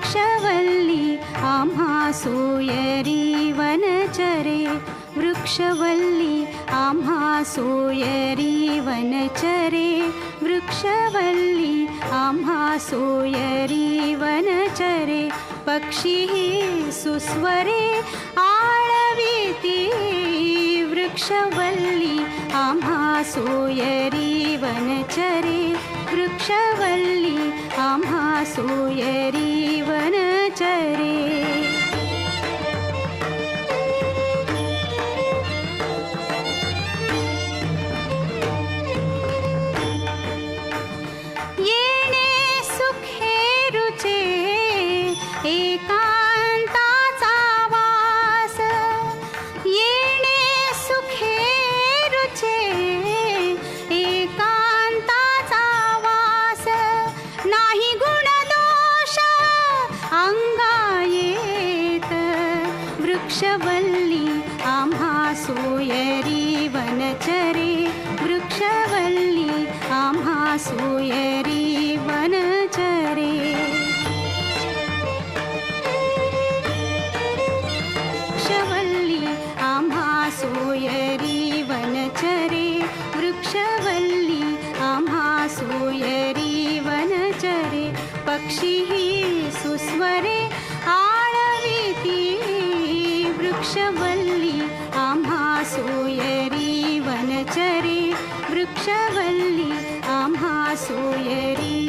वृक्षवल्ली आम्हा सोयरी वनचरे वृक्षवल्ली आम्हा सोयरी वनचरे वृक्षवल्ली आम्हा सोयरी वनचरे पक्षी सुस्वरे आळविती वृक्षवल्ली आम्हा सोयरी वनचरे वृक्षवल्ली आम्हा सोयरी वनचरे एकांताचा वास येणे सुखे रुचे एकांताचा वास नाही गुण दोष अंगा येत वृक्षवल्ली आम्हा सोयरी वनचरे वृक्षवल्ली आम्हा सोयरी वनचरे वृक्षवल्ली आम्हा सोयरी वनचरे वृक्षवल्ली आम्हा सोयरी वनचरे पक्षी सुस्वरे आळविती वृक्षवल्ली आम्हा सोयरी वनचरे वृक्षवल्ली आम्हा सोयरी